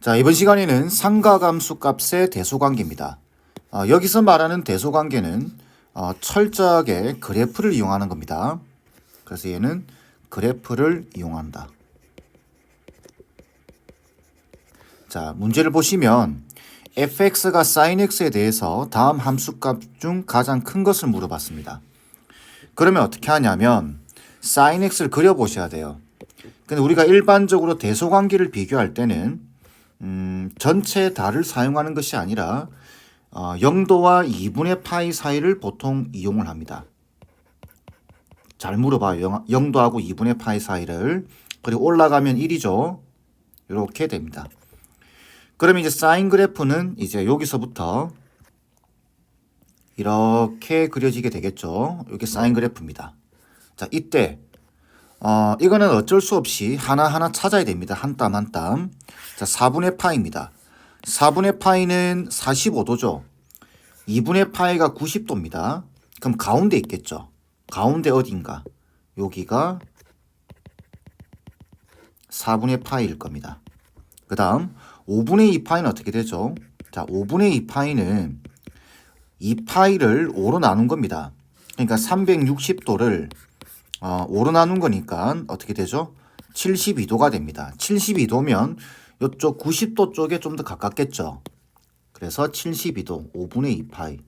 자, 이번 시간에는 상가감수 값의 대소관계입니다. 여기서 말하는 대소관계는 철저하게 그래프를 이용하는 겁니다. 그래서 얘는 그래프를 이용한다. 자, 문제를 보시면 fx가 sin x에 대해서 다음 함수값 중 가장 큰 것을 물어봤습니다. 그러면 어떻게 하냐면 sin x를 그려보셔야 돼요. 근데 우리가 일반적으로 대소관계를 비교할 때는 전체 달을 사용하는 것이 아니라 0도와 2분의 파이 사이를 보통 이용을 합니다. 잘 물어봐요. 0도하고 2분의 파이 사이를. 그리고 올라가면 1이죠. 이렇게 됩니다. 그러면 이제 사인 그래프는 이제 여기서부터 이렇게 그려지게 되겠죠. 이게 사인 그래프입니다. 자, 이때 이거는 어쩔 수 없이 하나하나 찾아야 됩니다. 한 땀 한 땀. 자, 4분의 파이입니다. 4분의 파이는 45도죠. 2분의 파이가 90도입니다. 그럼 가운데 있겠죠. 가운데 어딘가. 여기가 4분의 파이일 겁니다. 그 다음 5분의 2 파이는 어떻게 되죠? 자, 5분의 2 파이는 2파이를 5로 나눈 겁니다. 그러니까 360도를 5로 나눈 거니까 어떻게 되죠? 72도가 됩니다. 72도면 이쪽 90도 쪽에 좀 더 가깝겠죠. 그래서 72도 5분의 2파이.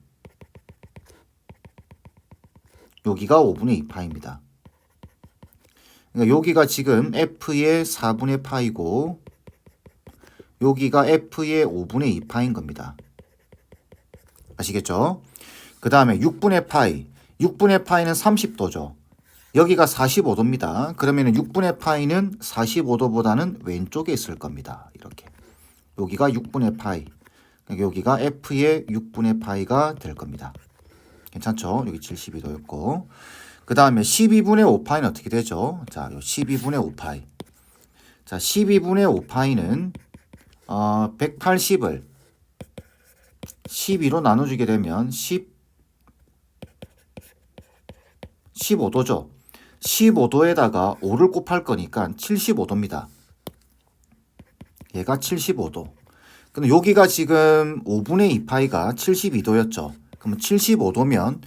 여기가 5분의 2파이입니다. 그러니까 여기가 지금 f의 4분의 파이고 여기가 f의 5분의 2파인 겁니다. 아시겠죠? 그 다음에 6분의 파이. 6분의 파이는 30도죠. 여기가 45도입니다. 그러면 6분의 파이는 45도보다는 왼쪽에 있을 겁니다. 이렇게. 여기가 6분의 파이. 여기가 f의 6분의 파이가 될 겁니다. 괜찮죠? 여기 72도였고. 그 다음에 12분의 5파이는 어떻게 되죠? 자, 12분의 5파이. 자, 12분의 5파이는 180을 12로 나눠주게 되면 15도죠. 15도에다가 5를 곱할 거니까 75도입니다. 얘가 75도. 근데 여기가 지금 5분의 2파이가 72도였죠. 그러면 75도면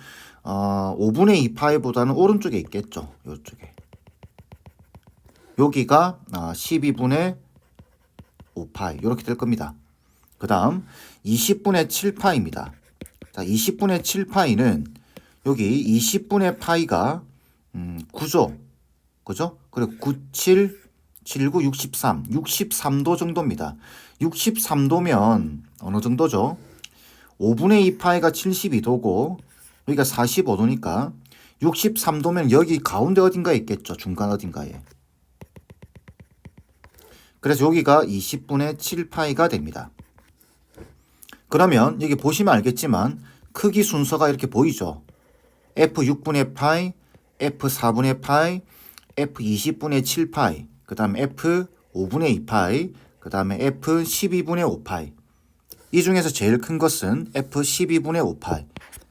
5분의 2파이보다는 오른쪽에 있겠죠. 이쪽에. 여기가 12분의 5파이 이렇게 될 겁니다. 그 다음 20분의 7파이입니다. 자, 20분의 7파이는 여기 20분의 파이가 9죠. 그죠? 그리고 9, 7, 7, 9, 63. 63도 정도입니다. 63도면 어느 정도죠? 5분의 2파이가 72도고 여기가 45도니까 63도면 여기 가운데 어딘가에 있겠죠. 중간 어딘가에. 그래서 여기가 20분의 7파이가 됩니다. 그러면 여기 보시면 알겠지만 크기 순서가 이렇게 보이죠. F6분의 파이, F4분의 파이, F20분의 7파이, 그 다음에 F5분의 2파이, 그 다음에 F12분의 5파이. 이 중에서 제일 큰 것은 F12분의 5파이.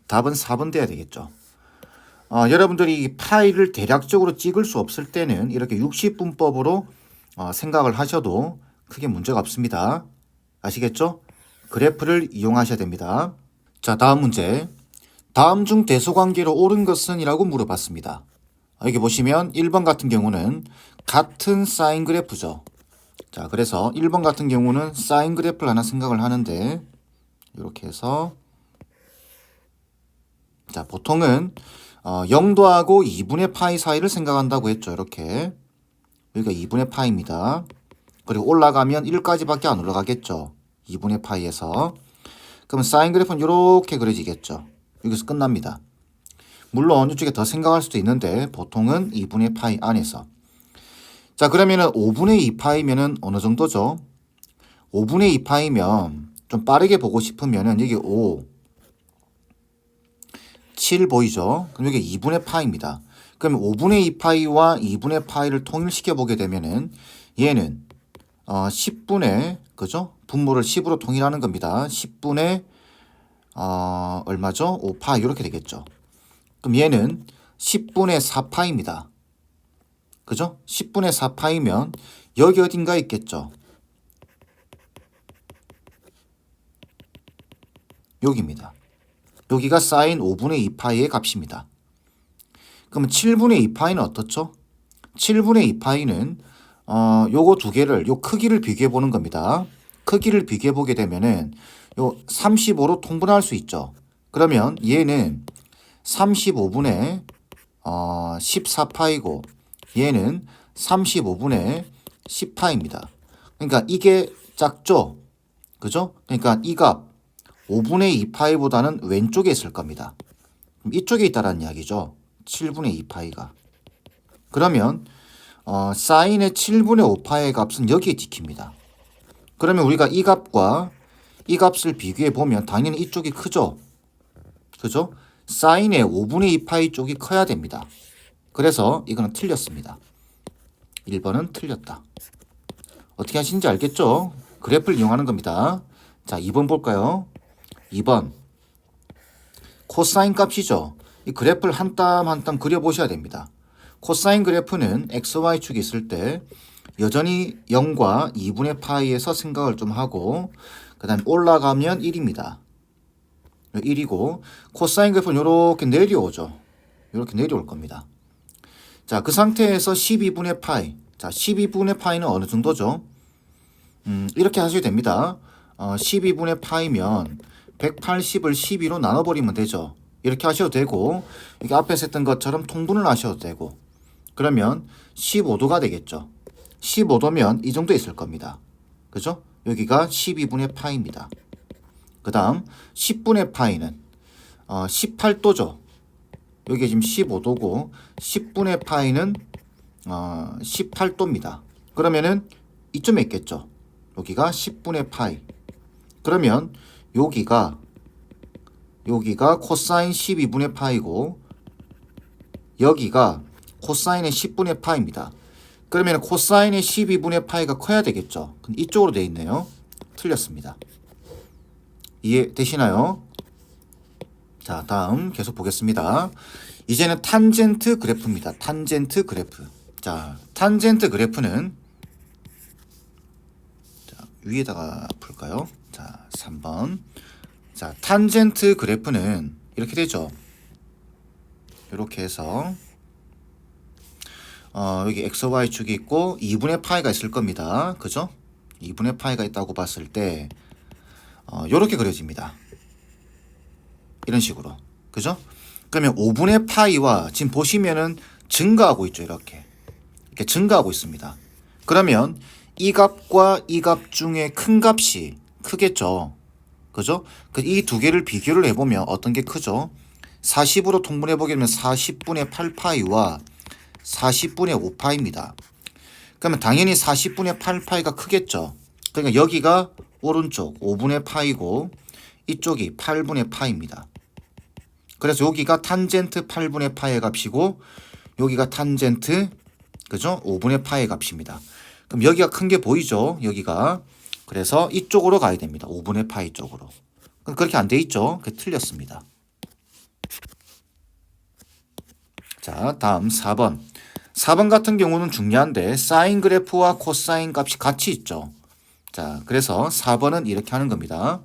답은 4번 돼야 되겠죠. 여러분들이 이 파이를 대략적으로 찍을 수 없을 때는 이렇게 60분법으로 생각을 하셔도 크게 문제가 없습니다. 아시겠죠? 그래프를 이용하셔야 됩니다. 자, 다음 문제. 다음 중 대소관계로 옳은 것은? 이라고 물어봤습니다. 여기 보시면 1번 같은 경우는 같은 사인 그래프죠. 자, 그래서 1번 같은 경우는 사인 그래프를 하나 생각을 하는데 이렇게 해서 자, 보통은 0도하고 2분의 파이 사이를 생각한다고 했죠. 이렇게. 여기가 2분의 파이입니다. 그리고 올라가면 1까지밖에 안 올라가겠죠. 2분의 파이에서. 그러면 사인 그래프는 이렇게 그려지겠죠. 여기서 끝납니다. 물론 이쪽에 더 생각할 수도 있는데 보통은 2분의 파이 안에서. 자, 그러면은 5분의 2파이면은 어느 정도죠? 5분의 2파이면 좀 빠르게 보고 싶으면은 여기 5, 7 보이죠? 그럼 여기 2분의 파이입니다. 그러면 5분의 2파이와 2분의 파이를 통일시켜 보게 되면은 얘는 10분의 그죠? 분모를 10으로 통일하는 겁니다. 10분의 얼마죠? 5파 이렇게 되겠죠. 그럼 얘는 10분의 4파입니다. 그죠? 10분의 4파이면 여기 어딘가 있겠죠. 여기입니다. 여기가 사인 5분의 2파이의 값입니다. 그러면 7분의 2파이는 어떻죠? 7분의 2파이는 요거 두 개를 요 크기를 비교해 보는 겁니다. 크기를 비교해 보게 되면은 요 35로 통분할 수 있죠. 그러면 얘는 35분의 14파이고 얘는 35분의 10파입니다. 그러니까 이게 작죠? 그죠? 그러니까 이 값 5분의 2파이보다는 왼쪽에 있을 겁니다. 이쪽에 있다라는 이야기죠. 7분의 2파이가. 그러면 사인의 7분의 5파의 값은 여기에 찍힙니다. 그러면 우리가 이 값과 이 값을 비교해 보면 당연히 이쪽이 크죠. 그죠? 사인의 5분의 2파이 쪽이 커야 됩니다. 그래서 이거는 틀렸습니다. 1번은 틀렸다. 어떻게 하시는지 알겠죠? 그래프를 이용하는 겁니다. 자, 2번 볼까요? 2번 코사인 값이죠. 이 그래프를 한 땀 한 땀 그려보셔야 됩니다. 코사인 그래프는 XY축이 있을 때 여전히 0과 2분의 파이에서 생각을 좀 하고 그 다음에 올라가면 1입니다. 1이고 코사인 그래프는 이렇게 내려오죠. 이렇게 내려올 겁니다. 자, 그 상태에서 12분의 파이. 자, 12분의 파이는 어느 정도죠? 이렇게 하셔도 됩니다. 12분의 파이면 180을 12로 나눠버리면 되죠. 이렇게 하셔도 되고 이게 앞에서 했던 것처럼 통분을 하셔도 되고 그러면 15도가 되겠죠. 15도면 이 정도 있을 겁니다. 그죠? 여기가 12분의 파이입니다. 그 다음 10분의 파이는 18도죠. 여기 지금 15도고 10분의 파이는 18도입니다. 그러면은 이쯤에 있겠죠. 여기가 10분의 파이. 그러면 여기가 코사인 12분의 파이고 여기가 코사인의 10분의 파이입니다. 그러면 코사인의 12분의 파이가 커야 되겠죠. 근데 이쪽으로 되어 있네요. 틀렸습니다. 이해되시나요? 자, 다음 계속 보겠습니다. 이제는 탄젠트 그래프입니다. 탄젠트 그래프. 자, 탄젠트 그래프는 자, 위에다가 풀까요? 자, 3번. 자, 탄젠트 그래프는 이렇게 되죠. 이렇게 해서 여기 XY축이 있고 2분의 파이가 있을 겁니다. 그죠? 2분의 파이가 있다고 봤을 때 이렇게 그려집니다. 이런 식으로. 그죠? 그러면 5분의 파이와 지금 보시면은 증가하고 있죠. 이렇게 증가하고 있습니다. 그러면 이 값과 이 값 중에 큰 값이 크겠죠. 그죠? 이 두 개를 비교를 해보면 어떤 게 크죠? 40으로 통분해보게 되면 40분의 8파이와 40분의 5파입니다. 그러면 당연히 40분의 8파이가 크겠죠. 그러니까 여기가 오른쪽 5분의 파이고 이쪽이 8분의 파입니다. 그래서 여기가 탄젠트 8분의 파의 값이고 여기가 탄젠트 그죠? 5분의 파의 값입니다. 그럼 여기가 큰 게 보이죠? 여기가. 그래서 이쪽으로 가야 됩니다. 5분의 파이 쪽으로. 그렇게 안 돼 있죠? 그게 틀렸습니다. 자, 다음 4번. 4번 같은 경우는 중요한데 사인 그래프와 코사인 값이 같이 있죠. 자, 그래서 4번은 이렇게 하는 겁니다.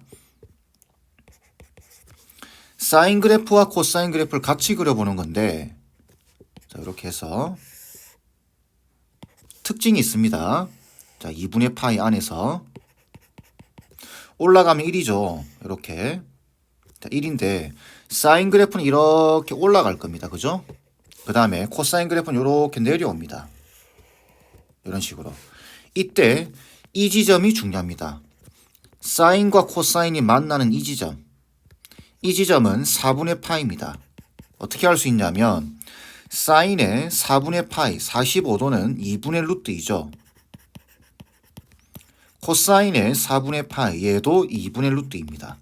사인 그래프와 코사인 그래프를 같이 그려보는 건데 자, 이렇게 해서 특징이 있습니다. 자, 2분의 파이 안에서 올라가면 1이죠. 이렇게. 자, 1인데 사인 그래프는 이렇게 올라갈 겁니다. 그죠? 그 다음에 코사인 그래프는 이렇게 내려옵니다. 이런 식으로. 이때 이 지점이 중요합니다. 사인과 코사인이 만나는 이 지점. 이 지점은 4분의 파입니다. 어떻게 할 수 있냐면 사인의 4분의 파이 45도는 2분의 루트 2죠. 코사인의 4분의 파이 얘도 2분의 루트 2입니다.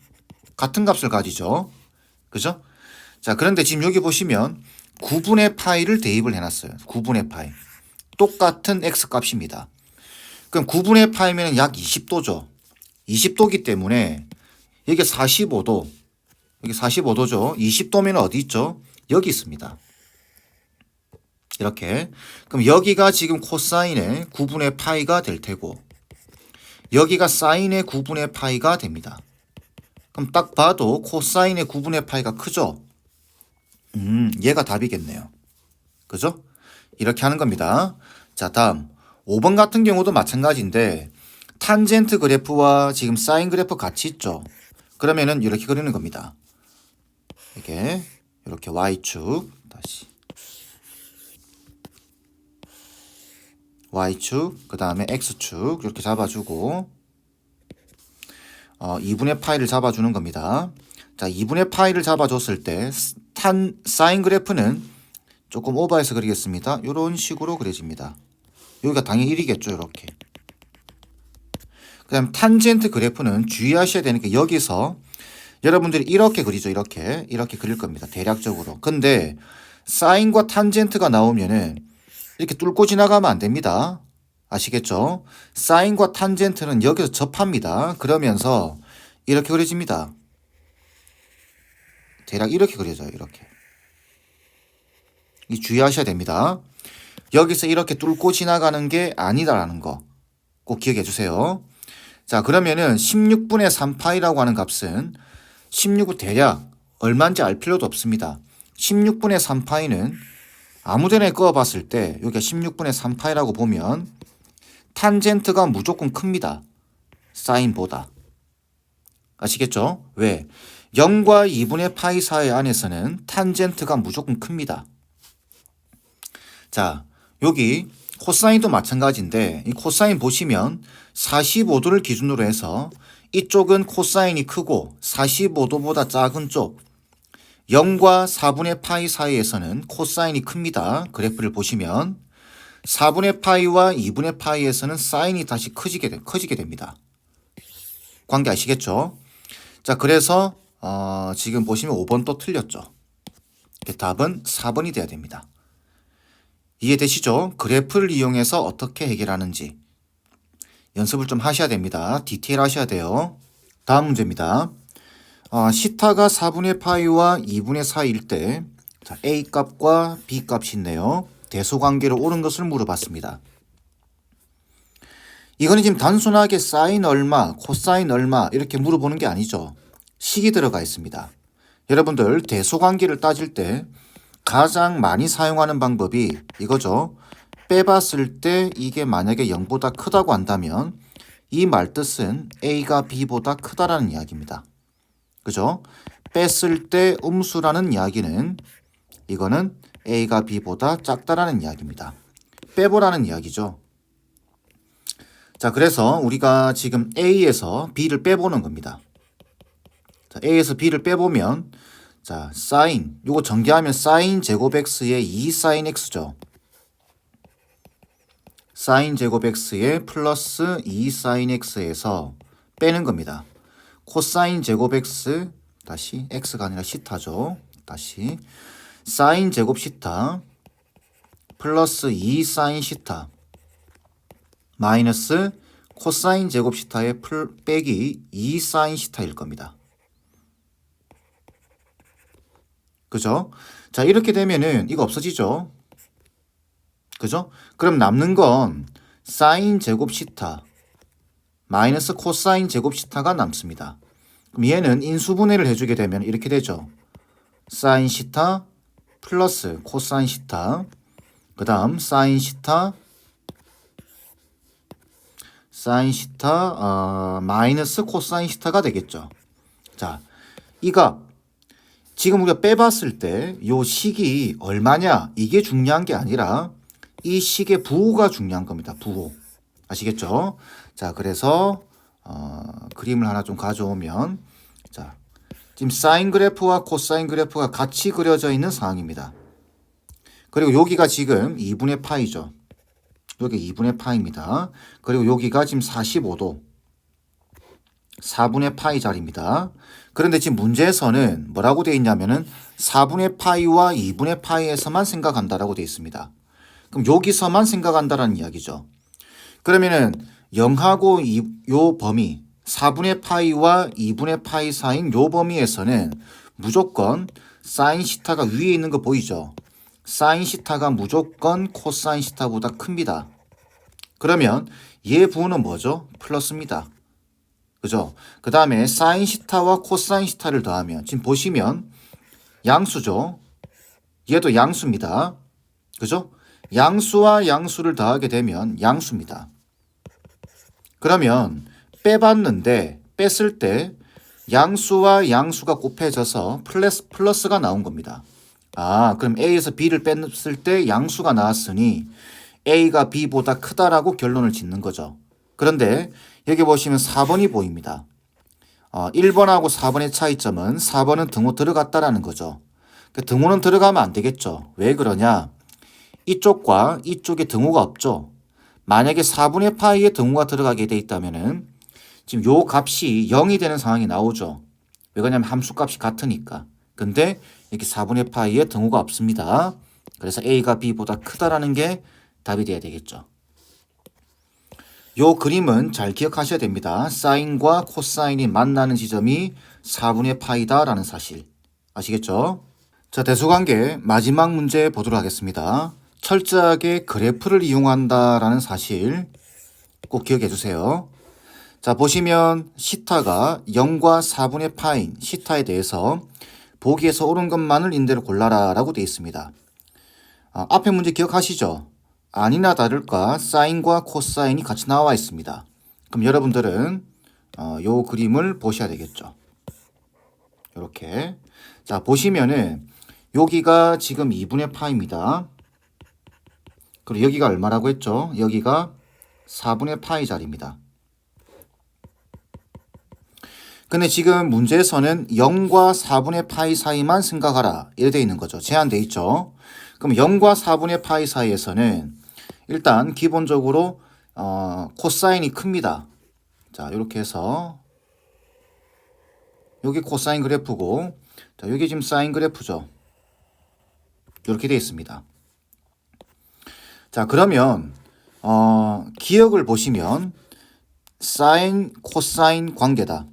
같은 값을 가지죠. 그죠? 자, 그런데 지금 여기 보시면 9분의 파이를 대입을 해놨어요. 9분의 파이. 똑같은 x 값입니다. 그럼 9분의 파이면 약 20도죠. 20도기 때문에 여기 45도. 여기 45도죠. 20도면 어디 있죠? 여기 있습니다. 이렇게. 그럼 여기가 지금 코사인의 9분의 파이가 될 테고 여기가 사인의 9분의 파이가 됩니다. 그럼 딱 봐도 코사인의 9분의 파이가 크죠? 얘가 답이겠네요. 그죠? 이렇게 하는 겁니다. 자, 다음 5번 같은 경우도 마찬가지인데 탄젠트 그래프와 지금 사인 그래프 같이 있죠? 그러면은 이렇게 그리는 겁니다. 이렇게 Y축 다시 Y축 그 다음에 X축 이렇게 잡아주고 2분의 파이를 잡아주는 겁니다. 자, 2분의 파이를 잡아줬을 때 사인 그래프는 조금 오버해서 그리겠습니다. 이런 식으로 그려집니다. 여기가 당연히 1이겠죠. 이렇게. 그 다음 탄젠트 그래프는 주의하셔야 되는 게 여기서 여러분들이 이렇게 그리죠. 이렇게 그릴 겁니다. 대략적으로. 근데 사인과 탄젠트가 나오면은 이렇게 뚫고 지나가면 안 됩니다. 아시겠죠? 사인과 탄젠트는 여기서 접합니다. 그러면서 이렇게 그려집니다. 대략 이렇게 그려져요. 이렇게. 이 주의하셔야 됩니다. 여기서 이렇게 뚫고 지나가는 게 아니다라는 거 꼭 기억해 주세요. 자, 그러면은 16분의 3파이라고 하는 값은 16을 대략 얼마인지 알 필요도 없습니다. 16분의 3파이는 아무데나 그어봤을 때 여기가 16분의 3파이라고 보면 탄젠트가 무조건 큽니다. 사인보다. 아시겠죠? 왜? 0과 2분의 파이 사이 안에서는 탄젠트가 무조건 큽니다. 자, 여기 코사인도 마찬가지인데 이 코사인 보시면 45도를 기준으로 해서 이쪽은 코사인이 크고 45도보다 작은 쪽 0과 4분의 파이 사이에서는 코사인이 큽니다. 그래프를 보시면 4분의 파이와 2분의 파이에서는 사인이 다시 커지게 됩니다. 관계 아시겠죠? 자, 그래서 지금 보시면 5번 또 틀렸죠. 답은 4번이 돼야 됩니다. 이해되시죠? 그래프를 이용해서 어떻게 해결하는지 연습을 좀 하셔야 됩니다. 디테일 하셔야 돼요. 다음 문제입니다. 시타가 4분의 파이와 2분의 사이일 때 자, A 값과 B 값이 있네요. 대소관계로 옳은 것을 물어봤습니다. 이거는 지금 단순하게 사인 얼마, 코사인 얼마 이렇게 물어보는 게 아니죠. 식이 들어가 있습니다. 여러분들 대소관계를 따질 때 가장 많이 사용하는 방법이 이거죠. 빼봤을 때 이게 만약에 0보다 크다고 한다면 이 말뜻은 A가 B보다 크다라는 이야기입니다. 그죠? 뺐을 때 음수라는 이야기는 이거는 A가 B보다 작다라는 이야기입니다. 빼보라는 이야기죠. 자, 그래서 우리가 지금 A에서 B를 빼보는 겁니다. 자, A에서 B를 빼보면 자, 사인 요거 전개하면 사인 제곱 x의 2 사인 x죠. 사인 제곱 x의 플러스 2 사인 x에서 빼는 겁니다. 코사인 제곱 x 다시 x가 아니라 시타죠. 다시 사인 제곱 시타 플러스 2 사인 시타 마이너스 코사인 제곱 시타의 빼기 2 사인 시타일 겁니다. 그죠? 자, 이렇게 되면은 이거 없어지죠? 그죠? 그럼 남는 건 사인 제곱 시타 마이너스 코사인 제곱 시타가 남습니다. 그럼 얘는 인수분해를 해주게 되면 이렇게 되죠. 사인 시타 플러스 코사인 시타 그 다음 사인 시타 마이너스 코사인 시타가 되겠죠. 자, 이가 지금 우리가 빼봤을 때 요 식이 얼마냐 이게 중요한 게 아니라 이 식의 부호가 중요한 겁니다. 부호. 아시겠죠? 자, 그래서 그림을 하나 좀 가져오면 자, 지금 사인 그래프와 코사인 그래프가 같이 그려져 있는 상황입니다. 그리고 여기가 지금 2분의 파이죠. 여기 2분의 파이입니다. 그리고 여기가 지금 45도 4분의 파이 자리입니다. 그런데 지금 문제에서는 뭐라고 되어 있냐면은 4분의 파이와 2분의 파이에서만 생각한다라고 되어 있습니다. 그럼 여기서만 생각한다라는 이야기죠. 그러면은 0하고 요 범위 4분의 파이와 2분의 파이 사이인 요 범위에서는 무조건 사인 시타가 위에 있는 거 보이죠? 사인 시타가 무조건 코사인 시타보다 큽니다. 그러면 얘 부호는 뭐죠? 플러스입니다. 그죠? 그 다음에 사인 시타와 코사인 시타를 더하면 지금 보시면 양수죠. 얘도 양수입니다. 그죠? 양수와 양수를 더하게 되면 양수입니다. 그러면 빼봤는데 뺐을 때 양수와 양수가 곱해져서 플러스가 나온 겁니다. 아, 그럼 A에서 B를 뺐을 때 양수가 나왔으니 A가 B보다 크다라고 결론을 짓는 거죠. 그런데 여기 보시면 4번이 보입니다. 1번하고 4번의 차이점은 4번은 등호 들어갔다라는 거죠. 그 등호는 들어가면 안 되겠죠. 왜 그러냐? 이쪽과 이쪽에 등호가 없죠. 만약에 4분의 파이에 등호가 들어가게 돼 있다면은 지금 요 값이 0이 되는 상황이 나오죠. 왜 그러냐면 함수 값이 같으니까. 근데 이렇게 4분의 파이에 등호가 없습니다. 그래서 A가 B보다 크다라는 게 답이 돼야 되겠죠. 요 그림은 잘 기억하셔야 됩니다. 사인과 코사인이 만나는 지점이 4분의 파이다라는 사실. 아시겠죠? 자, 대수관계 마지막 문제 보도록 하겠습니다. 철저하게 그래프를 이용한다라는 사실 꼭 기억해 주세요. 자, 보시면 시타가 0과 4분의 파인 시타에 대해서 보기에서 옳은 것만을 인대로 골라라 라고 되어 있습니다. 앞에 문제 기억하시죠? 아니나 다를까 사인과 코사인이 같이 나와 있습니다. 그럼 여러분들은 요 그림을 보셔야 되겠죠. 이렇게. 자, 보시면은 여기가 지금 2분의 파입니다. 그리고 여기가 얼마라고 했죠? 여기가 4분의 파이 자리입니다. 근데 지금 문제에서는 0과 4분의 파이 사이만 생각하라 이렇게 되어 있는 거죠. 제한되어 있죠. 그럼 0과 4분의 파이 사이에서는 일단 기본적으로 코사인이 큽니다. 자, 이렇게 해서 여기 코사인 그래프고, 자, 여기 지금 사인 그래프죠. 이렇게 되어 있습니다. 자, 그러면 기억을 보시면 사인 코사인 관계다.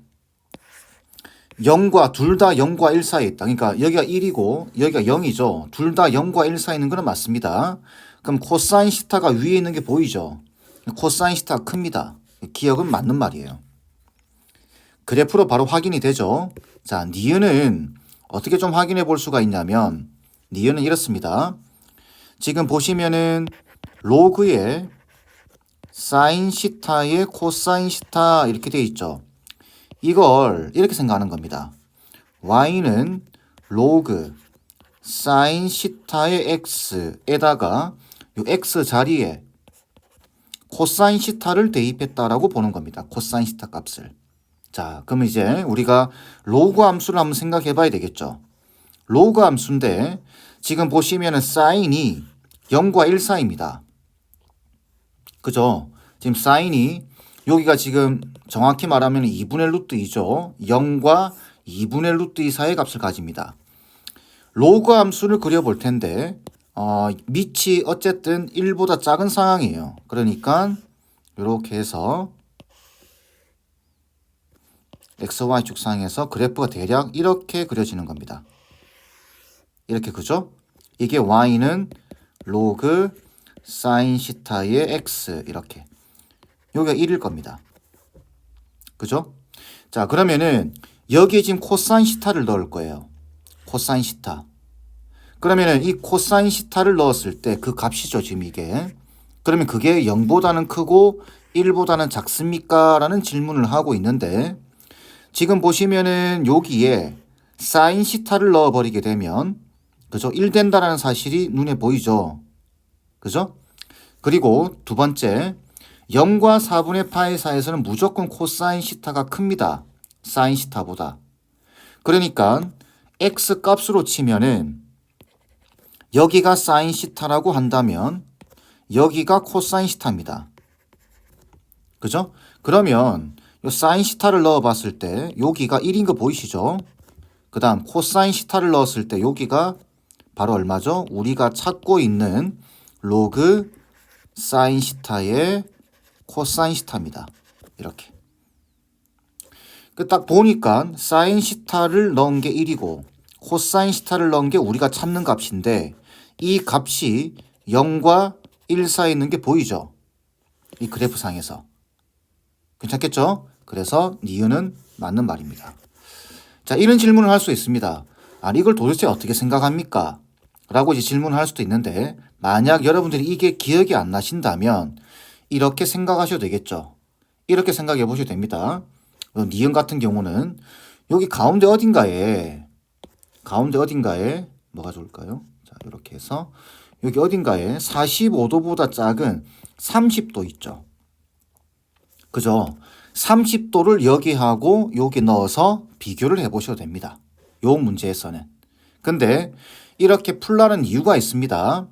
0과 둘 다 0과 1 사이에 있다. 그러니까 여기가 1이고 여기가 0이죠. 둘 다 0과 1 사이에 있는 건 맞습니다. 그럼 코사인 시타가 위에 있는 게 보이죠. 코사인 시타가 큽니다. 기억은 맞는 말이에요. 그래프로 바로 확인이 되죠. 자, 니은은 어떻게 좀 확인해 볼 수가 있냐면 니은은 이렇습니다. 지금 보시면은 로그에 사인 시타에 코사인 시타 이렇게 되어 있죠. 이걸 이렇게 생각하는 겁니다. y는 로그 사인 시타의 x에다가 이 x 자리에 코사인 시타를 대입했다라고 보는 겁니다. 코사인 시타 값을. 자, 그럼 이제 우리가 로그 함수를 한번 생각해 봐야 되겠죠. 로그 함수인데 지금 보시면은 사인이 0과 1 사이입니다. 그죠? 지금 사인이 여기가 지금 정확히 말하면 2분의 루트 2죠. 0과 2분의 루트 2 사이의 값을 가집니다. 로그 함수를 그려볼 텐데 밑이 어쨌든 1보다 작은 상황이에요. 그러니까 이렇게 해서 XY 축상에서 그래프가 대략 이렇게 그려지는 겁니다. 이렇게 그죠? 이게 Y는 로그 사인 시타의 X 이렇게. 여기가 1일 겁니다. 그죠? 자, 그러면은 여기에 지금 코사인 시타를 넣을 거예요. 코사인 시타. 그러면은 이 코사인 시타를 넣었을 때 그 값이죠, 지금 이게. 그러면 그게 0보다는 크고 1보다는 작습니까? 라는 질문을 하고 있는데 지금 보시면은 여기에 사인 시타를 넣어버리게 되면 그죠? 1 된다라는 사실이 눈에 보이죠. 그죠? 그리고 두 번째 0과 4분의 파이 사이에서는 무조건 코사인 시타가 큽니다. 사인 시타보다. 그러니까 x 값으로 치면은 여기가 사인 시타라고 한다면 여기가 코사인 시타입니다. 그죠? 그러면 요 사인 시타를 넣어 봤을 때 여기가 1인 거 보이시죠? 그 다음 코사인 시타를 넣었을 때 여기가 바로 얼마죠? 우리가 찾고 있는 로그 사인 시타의 코사인 시타입니다. 이렇게. 딱 보니까 사인 시타를 넣은 게 1이고 코사인 시타를 넣은 게 우리가 찾는 값인데 이 값이 0과 1 사이에 있는 게 보이죠? 이 그래프상에서. 괜찮겠죠? 그래서 니은은 맞는 말입니다. 자, 이런 질문을 할 수 있습니다. 아니, 이걸 도대체 어떻게 생각합니까? 라고 이제 질문을 할 수도 있는데, 만약 여러분들이 이게 기억이 안 나신다면 이렇게 생각하셔도 되겠죠. 이렇게 생각해 보셔도 됩니다. 니은 같은 경우는 여기 가운데 어딘가에 뭐가 좋을까요? 자, 이렇게 해서 여기 어딘가에 45도보다 작은 30도 있죠. 그죠? 30도를 여기하고 여기 넣어서 비교를 해보셔도 됩니다. 요 문제에서는. 근데 이렇게 풀라는 이유가 있습니다.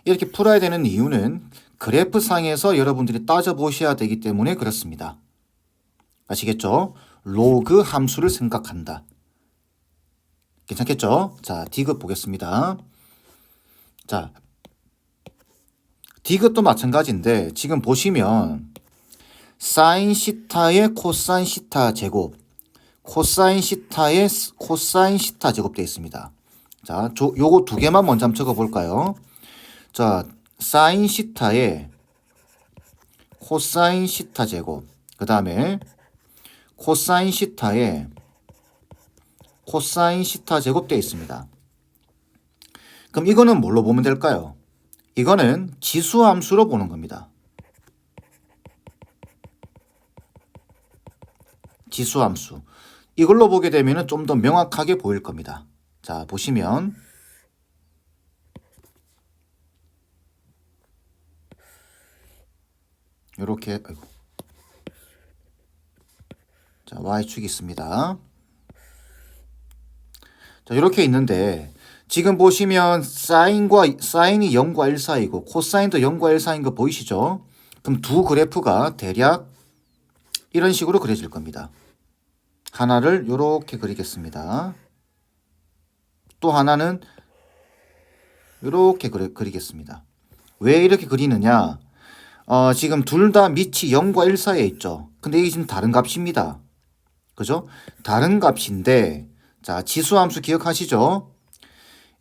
이렇게 풀어야 되는 이유는 그래프 상에서 여러분들이 따져보셔야 되기 때문에 그렇습니다. 아시겠죠? 로그 함수를 생각한다. 괜찮겠죠? 자, 디귿 보겠습니다. 자, 디귿도 마찬가지인데 지금 보시면 사인 시타의 코사인 시타 제곱, 코사인 시타의 코사인 시타 제곱 되어 있습니다. 자, 요거 두 개만 먼저 한번 적어 볼까요? 자, 사인 시타의 코사인 시타 제곱, 그 다음에 코사인 시타의 코사인 시타 제곱 되어 있습니다. 그럼 이거는 뭘로 보면 될까요? 이거는 지수함수로 보는 겁니다. 지수함수. 이걸로 보게 되면 좀 더 명확하게 보일 겁니다. 자, 보시면 이렇게 자, y축이 있습니다. 자, 이렇게 있는데 지금 보시면 사인이 0과 1 사이고 코사인도 0과 1 사이인 거 보이시죠? 그럼 두 그래프가 대략 이런 식으로 그려질 겁니다. 하나를 이렇게 그리겠습니다. 또 하나는 이렇게 그리겠습니다. 왜 이렇게 그리느냐? 지금 둘 다 밑이 0과 1 사이에 있죠. 근데 이게 지금 다른 값입니다. 그죠? 다른 값인데, 자, 지수함수 기억하시죠?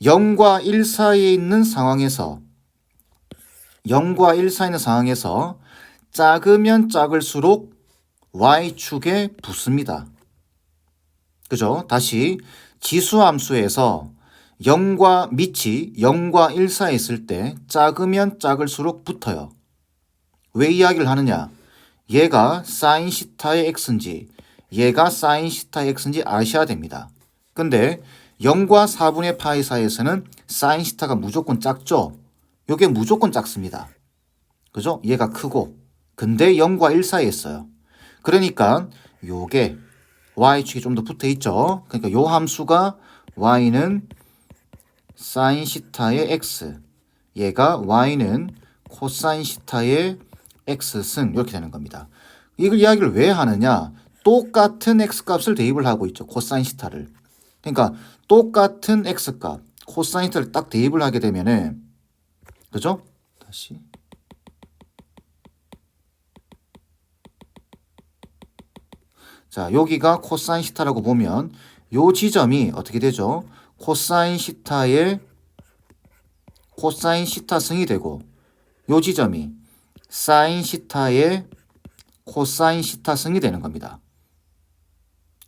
0과 1 사이에 있는 상황에서, 0과 1 사이에 있는 상황에서 작으면 작을수록 y축에 붙습니다. 그죠? 다시 지수함수에서 0과 밑이 0과 1 사이에 있을 때 작으면 작을수록 붙어요. 왜 이야기를 하느냐? 얘가 사인 시타의 x인지 얘가 사인 시타의 x인지 아셔야 됩니다. 근데 0과 4분의 파이 사이에서는 사인 시타가 무조건 작죠? 요게 무조건 작습니다. 그죠? 얘가 크고 근데 0과 1 사이에 있어요. 그러니까 요게 y축이 좀 더 붙어 있죠? 그러니까 요 함수가 y는 사인 시타의 x, 얘가 y는 코사인 시타의 x승 이렇게 되는 겁니다. 이걸 이야기를 왜 하느냐? 똑같은 x값을 대입을 하고 있죠. 코사인 시타를. 그러니까 똑같은 x값, 코사인 시타를 딱 대입을 하게 되면은 그죠? 다시 자, 여기가 코사인 시타라고 보면 요 지점이 어떻게 되죠? 코사인 시타의 코사인 시타승이 되고 요 지점이 사인 시타의 코사인 시타승이 되는 겁니다.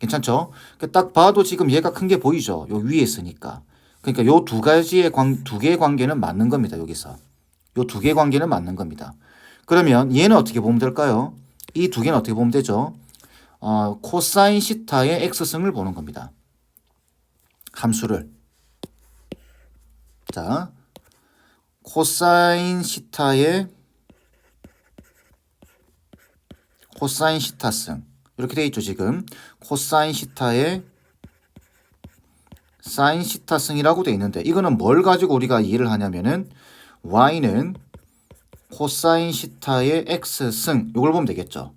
괜찮죠? 딱 봐도 지금 얘가 큰 게 보이죠? 요 위에 있으니까. 그러니까 요 두 개의 관계는 맞는 겁니다. 여기서. 요 두 개의 관계는 맞는 겁니다. 그러면 얘는 어떻게 보면 될까요? 이 두 개는 어떻게 보면 되죠? 코사인 시타의 x승을 보는 겁니다. 함수를. 자, 코사인 시타의 코사인 시타승. 이렇게 돼 있죠, 지금. 코사인 시타의 사인 시타승이라고 돼 있는데 이거는 뭘 가지고 우리가 이해를 하냐면은 y는 코사인 시타의 x승 이걸 보면 되겠죠.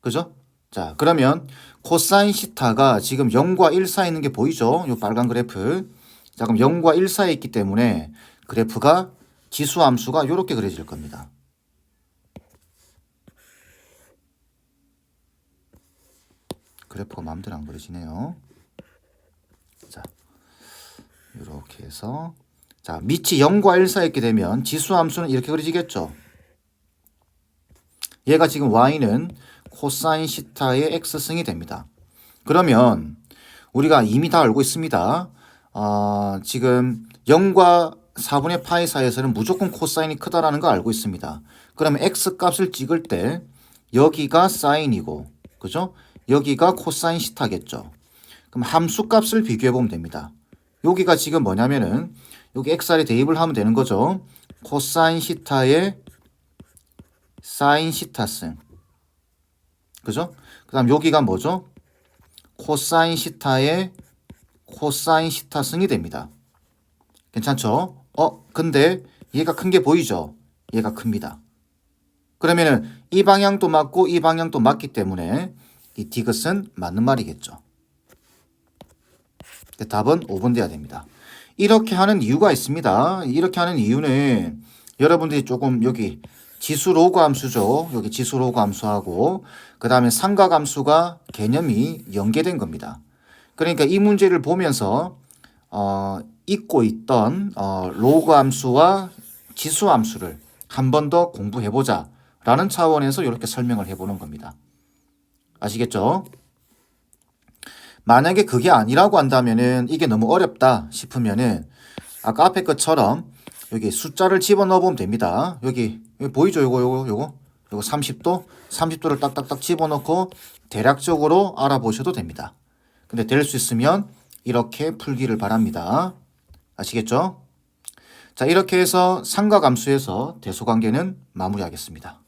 그죠? 자, 그러면 코사인 시타가 지금 0과 1 사이에 있는 게 보이죠? 이 빨간 그래프. 자, 그럼 0과 1 사이에 있기 때문에 그래프가 지수함수가 이렇게 그려질 겁니다. 그래프가 마음대로 안 그려지네요. 자, 이렇게 해서 자, 밑이 0과 1 사이에 있게 되면 지수함수는 이렇게 그려지겠죠. 얘가 지금 y는 코사인 시타의 x승이 됩니다. 그러면 우리가 이미 다 알고 있습니다. 지금 0과 4분의 파이 사이에서는 무조건 코사인이 크다라는 거 알고 있습니다. 그러면 x 값을 찍을 때 여기가 사인이고, 그죠? 여기가 코사인 시타겠죠. 그럼 함수 값을 비교해 보면 됩니다. 여기가 지금 뭐냐면은 여기 xr에 대입을 하면 되는 거죠. 코사인 시타의 사인 시타승, 그죠? 그 다음 여기가 뭐죠? 코사인 시타의 코사인 시타승이 됩니다. 괜찮죠? 근데 얘가 큰 게 보이죠? 얘가 큽니다. 그러면은 이 방향도 맞고 이 방향도 맞기 때문에 이 디귿은 맞는 말이겠죠. 답은 5번 돼야 됩니다. 이렇게 하는 이유가 있습니다. 이렇게 하는 이유는 여러분들이 조금 여기 지수 로그 함수죠. 여기 지수 로그 함수하고 그 다음에 삼각 함수가 개념이 연계된 겁니다. 그러니까 이 문제를 보면서 잊고 있던 로그 함수와 지수 함수를 한 번 더 공부해보자 라는 차원에서 이렇게 설명을 해보는 겁니다. 아시겠죠? 만약에 그게 아니라고 한다면은 이게 너무 어렵다 싶으면은 아까 앞에 것처럼 여기 숫자를 집어넣어 보면 됩니다. 여기 보이죠? 요거 30도를 딱딱딱 집어넣고 대략적으로 알아보셔도 됩니다. 근데 될 수 있으면 이렇게 풀기를 바랍니다. 아시겠죠? 자, 이렇게 해서 삼각함수에서 대소관계는 마무리하겠습니다.